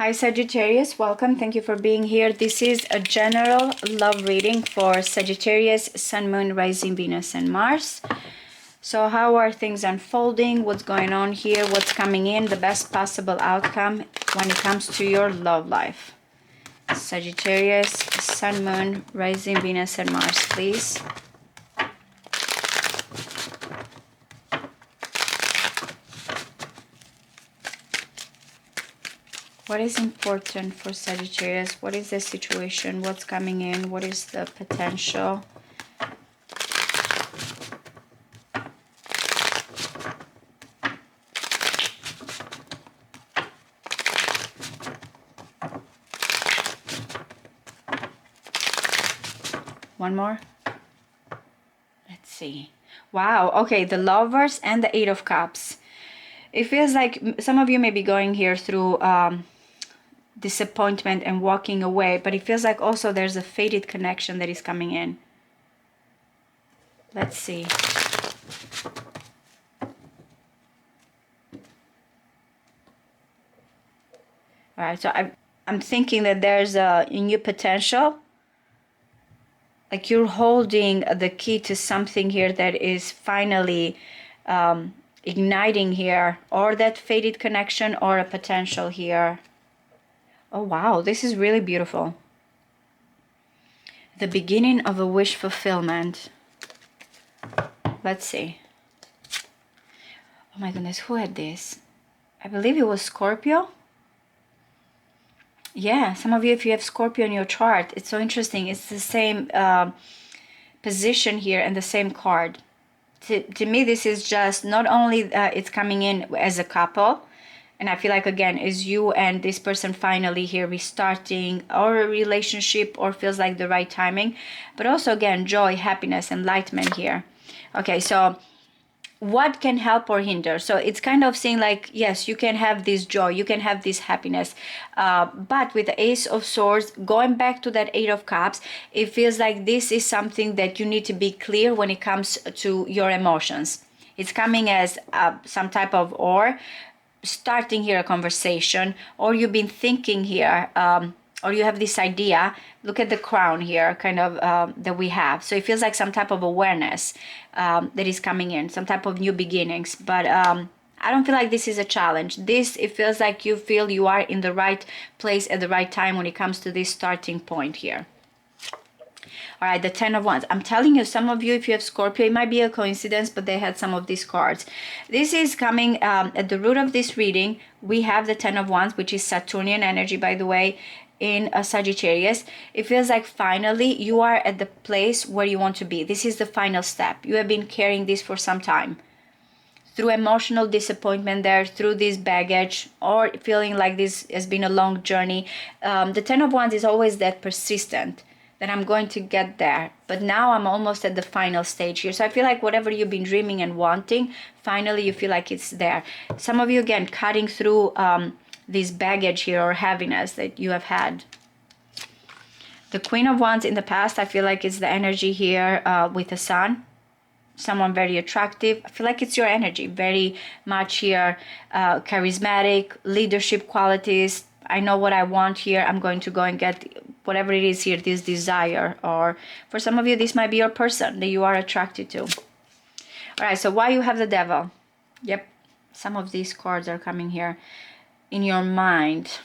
Hi Sagittarius, welcome. Thank you for being here. This is a general love reading for Sagittarius, Sun, Moon, Rising, Venus, and Mars. So how are things unfolding? What's going on here? What's coming in? The best possible outcome when it comes to your love life. Sagittarius, Sun, Moon, Rising, Venus, and Mars, please. What is important for Sagittarius? What is the situation? What's coming in? What is the potential? One more. Let's see. Wow. Okay, the Lovers and the Eight of Cups. It feels like some of you may be going here through disappointment and walking away, but it feels like also there's a fated connection that is coming in. Let's see. All right, so I'm thinking that there's a new potential. Like you're holding the key to something here that is finally igniting here, or that fated connection or a potential here. Oh wow, this is really beautiful. The beginning of a wish fulfillment. Let's see. Oh my goodness, who had this? I believe it was Scorpio. Yeah, some of you, if you have Scorpio in your chart, it's so interesting. It's the same position here and the same card. To me, this is just not only it's coming in as a couple, and I feel like, again, is you and this person finally here restarting or a relationship, or feels like the right timing, but also, again, joy, happiness, enlightenment here. Okay, so what can help or hinder? So it's kind of saying like, yes, you can have this joy, you can have this happiness, but with the Ace of Swords, going back to that Eight of Cups, it feels like this is something that you need to be clear when it comes to your emotions. It's coming as some type of, or starting here a conversation, or you've been thinking here, or you have this idea. Look at the crown here, kind of that we have. So it feels like some type of awareness that is coming in, some type of new beginnings. But I don't feel like this is a challenge. It feels like you feel you are in the right place at the right time when it comes to this starting point here. All right, the Ten of Wands. I'm telling you, some of you, if you have Scorpio, it might be a coincidence, but they had some of these cards. This is coming at the root of this reading. We have the Ten of Wands, which is Saturnian energy, by the way, in a Sagittarius. It feels like finally you are at the place where you want to be. This is the final step. You have been carrying this for some time. Through emotional disappointment there, through this baggage, or feeling like this has been a long journey. The Ten of Wands is always that persistent, that I'm going to get there, but now I'm almost at the final stage here. So I feel like whatever you've been dreaming and wanting, finally you feel like it's there. Some of you, again, cutting through this baggage here or heaviness that you have had. The Queen of Wands in the past, I feel like it's the energy here with the Sun. Someone very attractive. I feel like it's your energy, very much here, charismatic, leadership qualities. I know what I want here. I'm going to go and get whatever it is here, this desire. Or for some of you, this might be your person that you are attracted to. All right, so why you have the Devil? Yep, some of these cards are coming here. In your mind,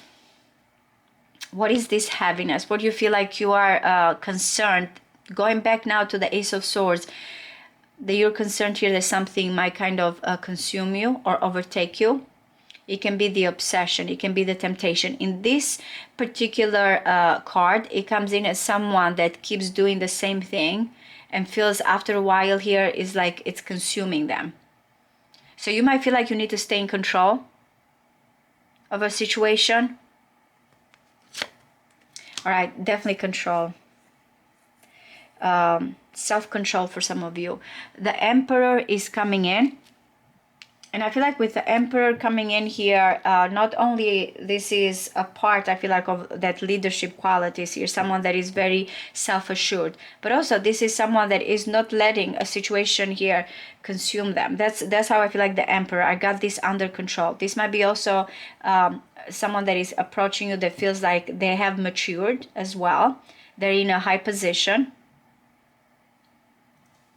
what is this heaviness? What do you feel like you are concerned? Going back now to the Ace of Swords, that you're concerned here that something might kind of consume you or overtake you. It can be the obsession, it can be the temptation. In this particular card, it comes in as someone that keeps doing the same thing and feels after a while here is like it's consuming them. So you might feel like you need to stay in control of a situation. All right, definitely control. Self-control for some of you. The Emperor is coming in. And I feel like with the Emperor coming in here, not only this is a part, I feel like, of that leadership qualities here, someone that is very self-assured, but also this is someone that is not letting a situation here consume them. That's how I feel like the Emperor. I got this under control. This might be also someone that is approaching you that feels like they have matured as well. They're in a high position.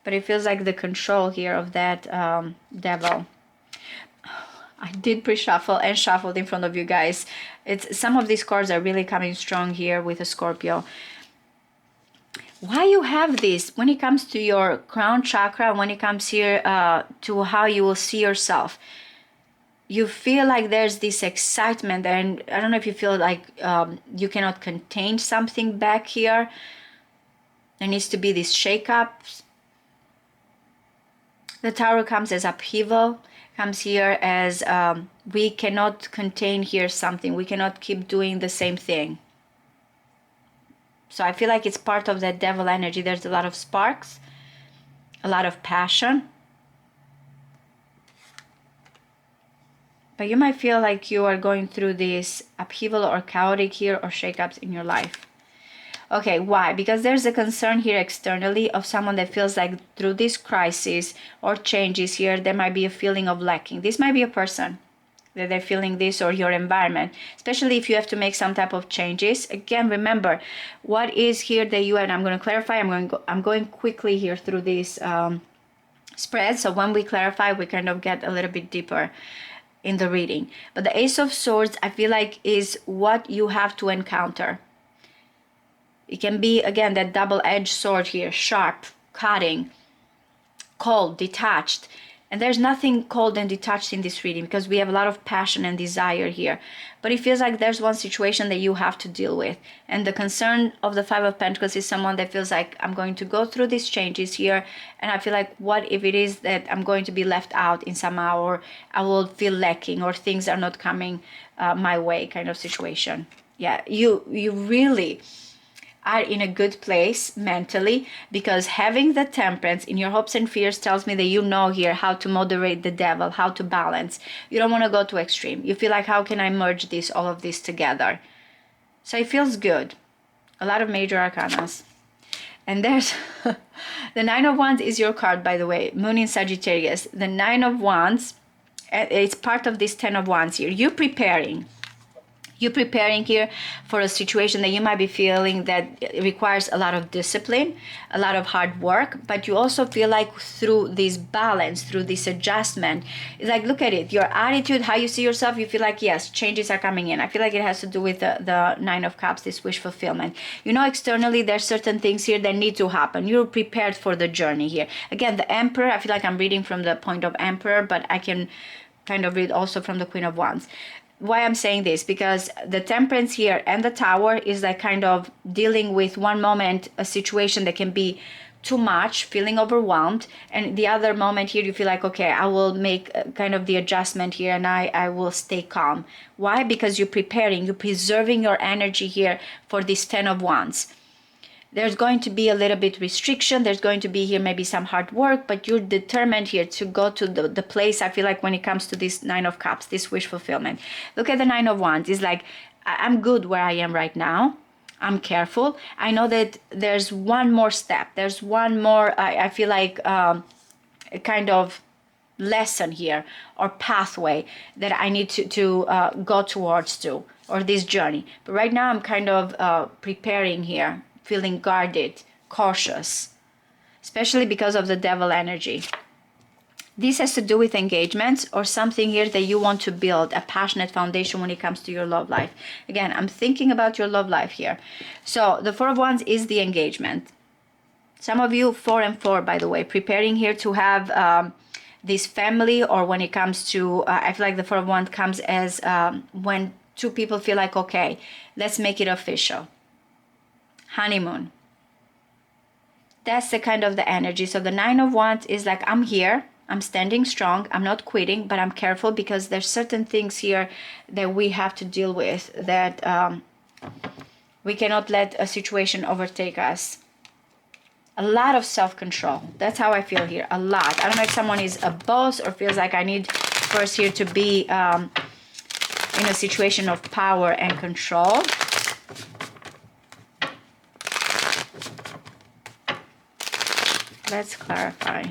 But it feels like the control here of that devil. I did pre-shuffle and shuffled in front of you guys. It's some of these cards are really coming strong here with a Scorpio. Why you have this when it comes to your crown chakra, when it comes here to how you will see yourself, you feel like there's this excitement, and I don't know if you feel like you cannot contain something back here. There needs to be this shake-ups. The Tower comes as upheaval, comes here as we cannot contain here something. We cannot keep doing the same thing. So I feel like it's part of that devil energy. There's a lot of sparks, a lot of passion. But you might feel like you are going through this upheaval or chaotic here or shakeups in your life. Okay, why? Because there's a concern here externally of someone that feels like through this crisis or changes here, there might be a feeling of lacking. This might be a person that they're feeling this, or your environment, especially if you have to make some type of changes. Again, remember what is here that you, and I'm going to clarify, I'm going quickly here through this spread. So when we clarify, we kind of get a little bit deeper in the reading. But the Ace of Swords, I feel like, is what you have to encounter. It can be, again, that double-edged sword here, sharp, cutting, cold, detached. And there's nothing cold and detached in this reading because we have a lot of passion and desire here. But it feels like there's one situation that you have to deal with. And the concern of the Five of Pentacles is someone that feels like, I'm going to go through these changes here. And I feel like, what if it is that I'm going to be left out in somehow, or I will feel lacking, or things are not coming my way, kind of situation. Yeah, you really are in a good place mentally, because having the Temperance in your hopes and fears tells me that you know here how to moderate the devil, how to balance. You don't want to go to extreme. You feel like, how can I merge this, all of this together? So it feels good. A lot of major arcanas. And there's the Nine of Wands is your card, by the way. Moon in Sagittarius. The Nine of Wands, it's part of this Ten of Wands here. You're preparing here for a situation that you might be feeling that requires a lot of discipline, a lot of hard work, but you also feel like through this balance, through this adjustment, it's like, look at it, your attitude, how you see yourself, you feel like, yes, changes are coming in. I feel like it has to do with the Nine of Cups, this wish fulfillment. You know, externally, there's certain things here that need to happen. You're prepared for the journey here. Again, the Emperor, I feel like I'm reading from the point of Emperor, but I can kind of read also from the Queen of Wands. Why I'm saying this, because the Temperance here and the Tower is like kind of dealing with one moment a situation that can be too much, feeling overwhelmed, and the other moment here you feel like, okay, I will make kind of the adjustment here and I will stay calm. Why? Because you're preparing, you're preserving your energy here for this Ten of Wands. There's going to be a little bit restriction. There's going to be here maybe some hard work, but you're determined here to go to the place, I feel like, when it comes to this Nine of Cups, this wish fulfillment. Look at the Nine of Wands. It's like, I'm good where I am right now. I'm careful. I know that there's one more step. There's one more, I feel like, a kind of lesson here or pathway that I need to go towards to, or this journey. But right now I'm kind of preparing here, feeling guarded, cautious, especially because of the devil energy. This has to do with engagements or something here that you want to build, a passionate foundation when it comes to your love life. Again, I'm thinking about your love life here. So the Four of Wands is the engagement. Some of you, 4 and 4, by the way, preparing here to have this family, or when it comes to, I feel like the Four of Wands comes as when two people feel like, okay, let's make it official. Honeymoon. That's the kind of the energy. So the Nine of Wands is like, I'm here, I'm standing strong, I'm not quitting, but I'm careful because there's certain things here that we have to deal with, that we cannot let a situation overtake us. A lot of self-control. That's how I feel here. A lot. I don't know if someone is a boss or feels like I need first here to be in a situation of power and control. Let's clarify.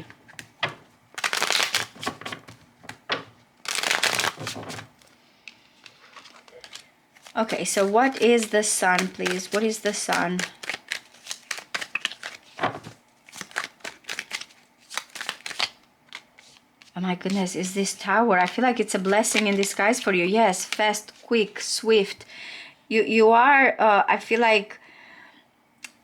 Okay, so what is the sun, please? What is the sun? Oh my goodness, is this Tower? I feel like it's a blessing in disguise for you. Yes, fast, quick, swift. You are, I feel like,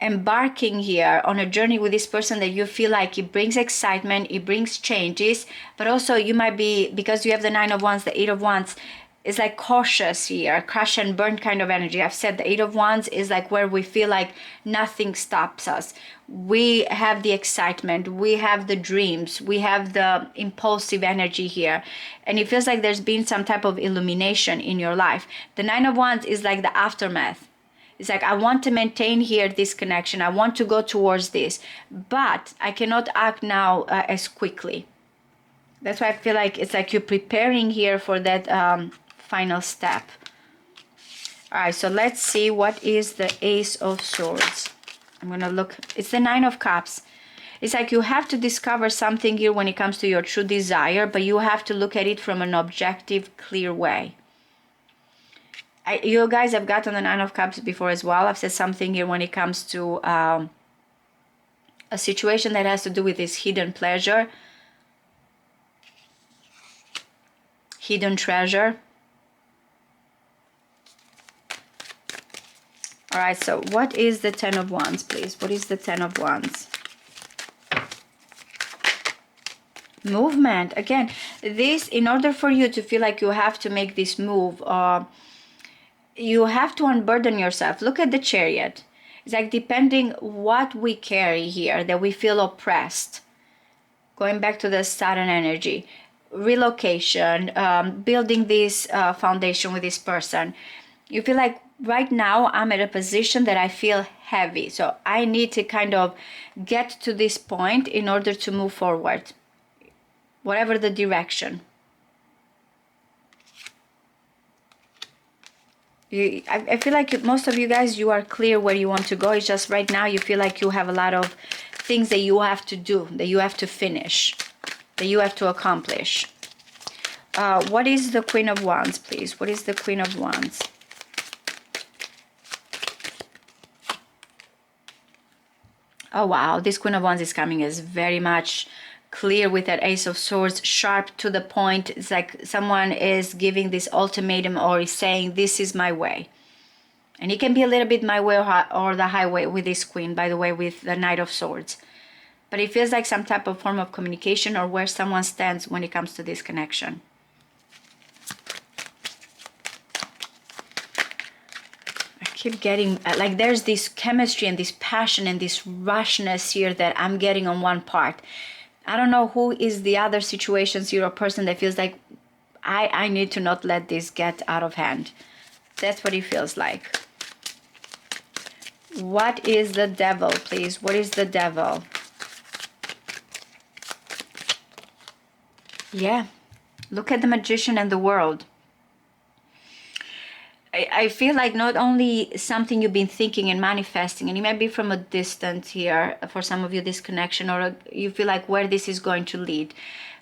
embarking here on a journey with this person that you feel like it brings excitement, it brings changes, but also you might be, because you have the 9 of Wands, the 8 of Wands, it's like cautious here, crash and burn kind of energy. I've said the 8 of Wands is like where we feel like nothing stops us. We have the excitement, we have the dreams, we have the impulsive energy here. And it feels like there's been some type of illumination in your life. The 9 of Wands is like the aftermath. It's like, I want to maintain here this connection. I want to go towards this, but I cannot act now as quickly. That's why I feel like it's like you're preparing here for that final step. All right, so let's see what is the Ace of Swords. I'm going to look. It's the 9 of Cups. It's like you have to discover something here when it comes to your true desire, but you have to look at it from an objective, clear way. You guys have gotten the 9 of Cups before as well. I've said something here when it comes to a situation that has to do with this hidden pleasure, hidden treasure. All right, so what is the 10 of Wands, please? What is the 10 of Wands? Movement. Again, this, in order for you to feel like you have to make this move, you have to unburden yourself. Look at the Chariot. It's like depending what we carry here, that we feel oppressed. Going back to the Saturn energy. Relocation, building this foundation with this person. You feel like right now I'm at a position that I feel heavy. So I need to kind of get to this point in order to move forward. Whatever the direction. I feel like most of you guys, you are clear where you want to go. It's just right now you feel like you have a lot of things that you have to do, that you have to finish, that you have to accomplish. What is the Queen of Wands, please? What is the Queen of Wands? Oh, wow. This Queen of Wands is coming as very much clear with that Ace of Swords, sharp to the point. It's like someone is giving this ultimatum or is saying, this is my way. And it can be a little bit my way or the highway with this Queen, by the way, with the Knight of Swords. But it feels like some type of form of communication or where someone stands when it comes to this connection. I keep getting, like there's this chemistry and this passion and this rushness here that I'm getting on one part. I don't know who is the other situations you're a person that feels like I need to not let this get out of hand. That's what it feels like. What is the Devil, please? What is the Devil? Yeah. Look at the Magician and the World. I feel like not only something you've been thinking and manifesting, and it might be from a distance here for some of you, this connection, or you feel like where this is going to lead,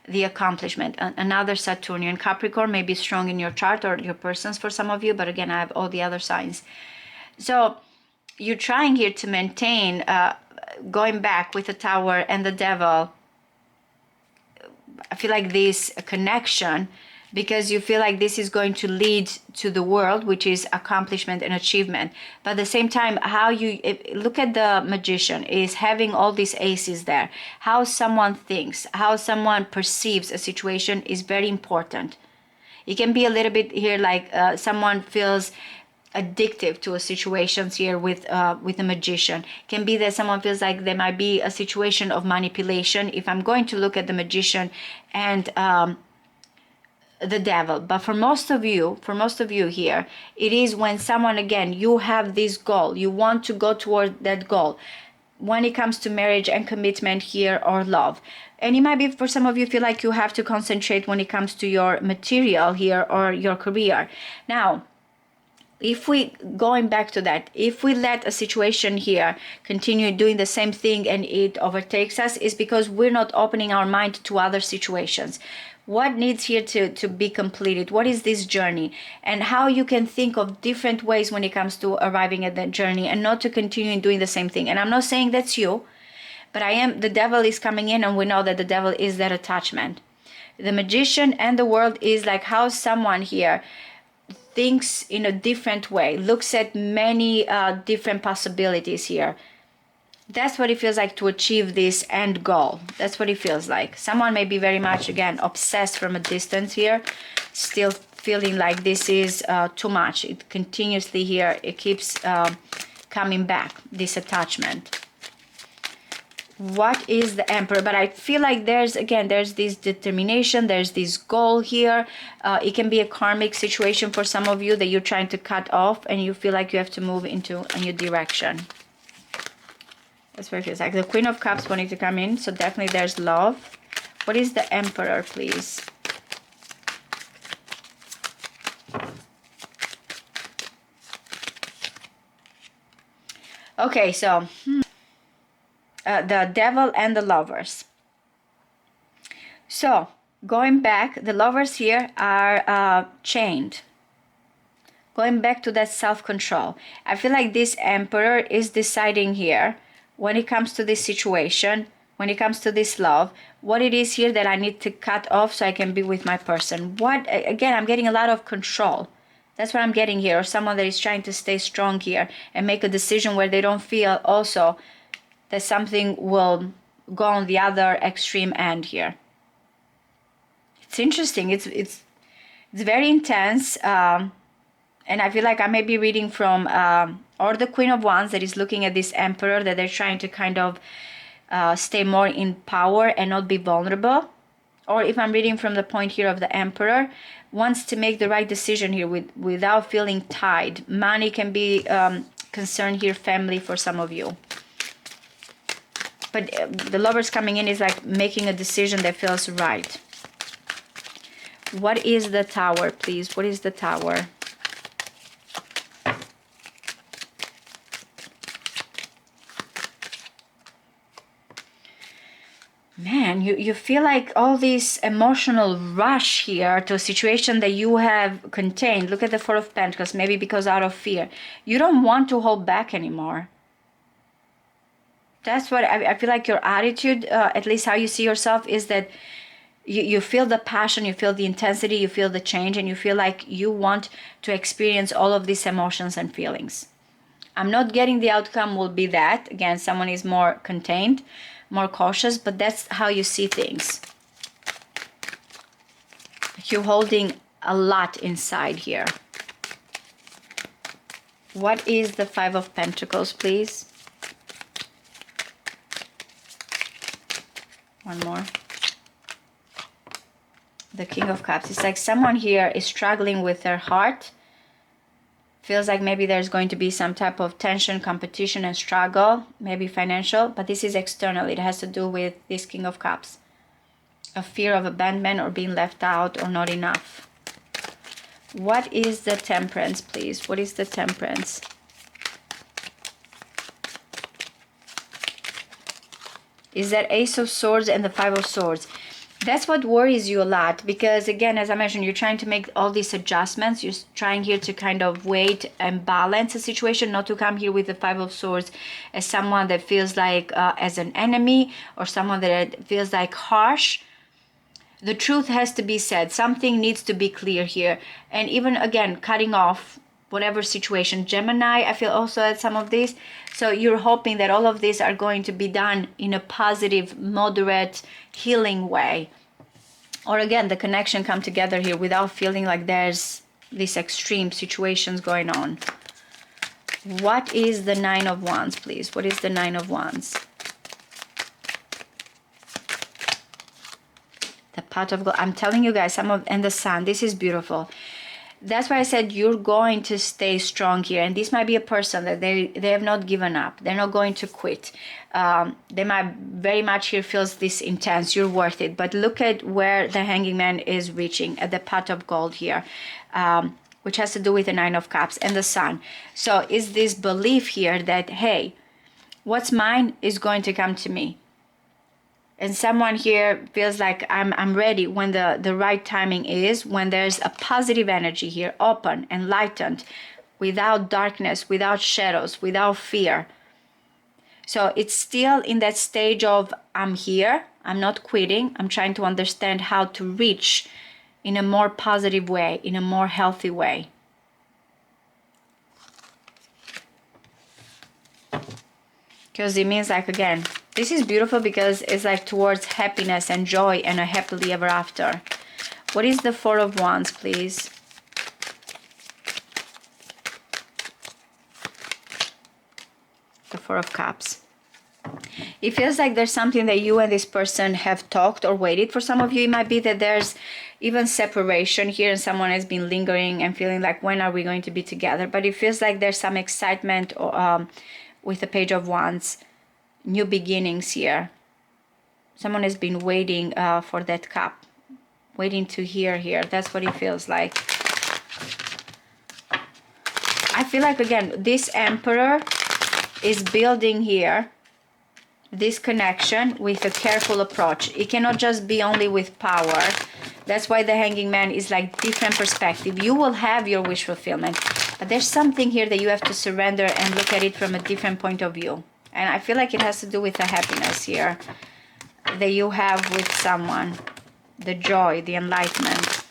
the accomplishment. Another Saturnian. Capricorn may be strong in your chart or your persons for some of you, but again, I have all the other signs. So you're trying here to maintain, going back with the Tower and the Devil. I feel like this connection, because you feel like this is going to lead to the world, which is accomplishment and achievement. But at the same time, how you look at the Magician is having all these aces there. How someone thinks, how someone perceives a situation is very important. It can be a little bit here like someone feels addictive to a situation here with the Magician. It can be that someone feels like there might be a situation of manipulation if I'm going to look at the Magician and the Devil. But for most of you here, it is when someone, again, you have this goal, you want to go toward that goal. when it comes to marriage and commitment here or love. And it might be for some of you feel like you have to concentrate when it comes to your material here or your career. Now, if we, going back to that, if we let a situation here continue doing the same thing and it overtakes us, is because we're not opening our mind to other situations. What needs here to be completed? What is this journey? And how you can think of different ways when it comes to arriving at that journey and not to continue doing the same thing. And I'm not saying that's you, but the devil is coming in, and we know that the devil is that attachment. The Magician and the World is like how someone here thinks in a different way, looks at many different possibilities here. That's what it feels like to achieve this end goal. That's what it feels like. Someone may be very much, again, obsessed from a distance here, still feeling like this is too much. It continuously here, it keeps coming back, this attachment. What is the Emperor? But I feel like there's this determination, there's this goal here. It can be a karmic situation for some of you that you're trying to cut off and you feel like you have to move into a new direction. That's what it feels like. The Queen of Cups wanting to come in, so definitely there's love. What is the Emperor, please? Okay, so the Devil and the Lovers. So going back, the Lovers here are chained. Going back to that self-control. I feel like this Emperor is deciding here, when it comes to this situation, when it comes to this love, what it is here that I need to cut off so I can be with my person. What, again, I'm getting a lot of control. That's what I'm getting here. Or someone that is trying to stay strong here and make a decision where they don't feel also that something will go on the other extreme end here. It's interesting. It's very intense. And I feel like I may be reading from or the Queen of Wands that is looking at this Emperor, that they're trying to kind of stay more in power and not be vulnerable. Or if I'm reading from the point here of the Emperor, wants to make the right decision here without feeling tied. Money can be concerned here, family for some of you. But the Lovers coming in is like making a decision that feels right. What is the Tower, please? What is the Tower? Man, you feel like all this emotional rush here to a situation that you have contained. Look at the Four of Pentacles, maybe because out of fear. You don't want to hold back anymore. That's what I feel like your attitude, at least how you see yourself, is that you feel the passion, you feel the intensity, you feel the change, and you feel like you want to experience all of these emotions and feelings. I'm not getting the outcome will be that. Again, someone is more contained, more cautious, but that's how you see things. You're holding a lot inside here. What is the Five of Pentacles, please? One more. The King of Cups. It's like someone here is struggling with their heart. Feels like maybe there's going to be some type of tension, competition, and struggle, maybe financial, but this is external. It has to do with this King of Cups. A fear of abandonment or being left out or not enough. What is the Temperance, please? What is the Temperance? Is that Ace of Swords and the Five of Swords? That's what worries you a lot, because again, as I mentioned, you're trying to make all these adjustments. You're trying here to kind of wait and balance the situation, not to come here with the Five of Swords as someone that feels like as an enemy, or someone that feels like harsh. The truth has to be said. Something needs to be clear here. And even again, cutting off whatever situation. Gemini, I feel also at some of these. So you're hoping that all of these are going to be done in a positive, moderate, healing way. Or again, the connection come together here without feeling like there's these extreme situations going on. What is the Nine of Wands, please? What is the Nine of Wands? The Pot of Gold. I'm telling you guys, and the Sun, this is beautiful. That's why I said you're going to stay strong here. And this might be a person that they have not given up. They're not going to quit. They might very much here feels this intense. You're worth it. But look at where the Hanging Man is reaching, at the pot of gold here, which has to do with the Nine of Cups and the Sun. So is this belief here that, hey, what's mine is going to come to me. And someone here feels like I'm ready when the right timing is, when there's a positive energy here, open, enlightened, without darkness, without shadows, without fear. So it's still in that stage of, I'm here, I'm not quitting, I'm trying to understand how to reach in a more positive way, in a more healthy way. Because it means like, again, this is beautiful because it's like towards happiness and joy and a happily ever after. What is the Four of Wands, please? The Four of Cups. It feels like there's something that you and this person have talked or waited. For some of you, it might be that there's even separation here and someone has been lingering and feeling like, when are we going to be together? But it feels like there's some excitement with the Page of Wands. New beginnings here. Someone has been waiting for that cup. Waiting to hear here. That's what it feels like. I feel like, again, this Emperor is building here this connection with a careful approach. It cannot just be only with power. That's why the Hanging Man is like different perspective. You will have your wish fulfillment, but there's something here that you have to surrender and look at it from a different point of view. And I feel like it has to do with the happiness here that you have with someone, the joy, the enlightenment.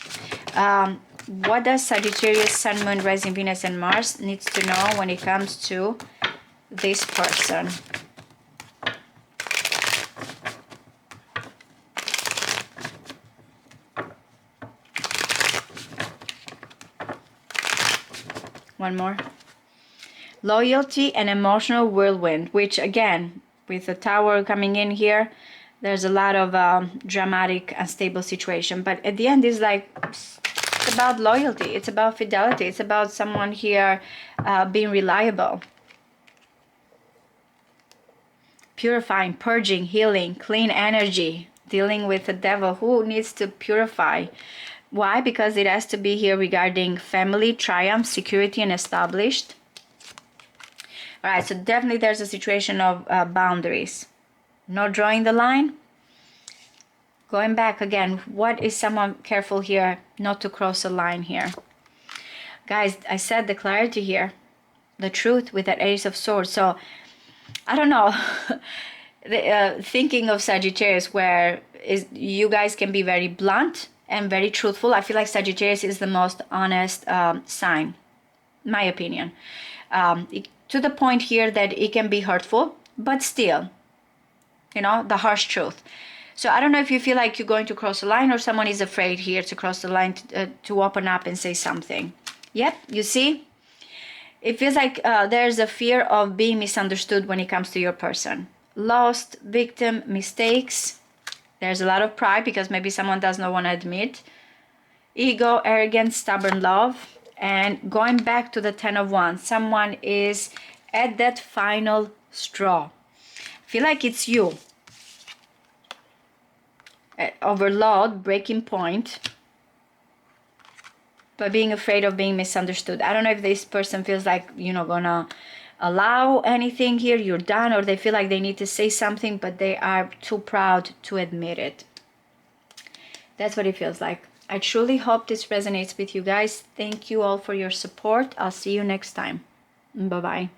What does Sagittarius, Sun, Moon, Rising, Venus, and Mars needs to know when it comes to this person? One more. Loyalty and emotional whirlwind, which again, with the Tower coming in here, there's a lot of dramatic, unstable situation. But at the end, it's like, it's about loyalty. It's about fidelity. It's about someone here being reliable. Purifying, purging, healing, clean energy, dealing with the devil. Who needs to purify? Why? Because it has to be here regarding family, triumph, security, and established. All right, so definitely there's a situation of boundaries. Not drawing the line. Going back again, what is someone careful here not to cross a line here? Guys, I said the clarity here. The truth with that Ace of Swords. So, I don't know. Thinking of Sagittarius, where you guys can be very blunt and very truthful. I feel like Sagittarius is the most honest sign, my opinion. To the point here that it can be hurtful, but still, you know, the harsh truth. So I don't know if you feel like you're going to cross a line or someone is afraid here to cross the line to open up and say something. Yep, you see? It feels like there's a fear of being misunderstood when it comes to your person. Lost, victim, mistakes. There's a lot of pride because maybe someone does not want to admit. Ego, arrogance, stubborn love. And going back to the Ten of Wands, someone is at that final straw. I feel like it's you. Overload, breaking point. But being afraid of being misunderstood. I don't know if this person feels like you're not gonna allow anything here, you're done, or they feel like they need to say something, but they are too proud to admit it. That's what it feels like. I truly hope this resonates with you guys. Thank you all for your support. I'll see you next time. Bye-bye.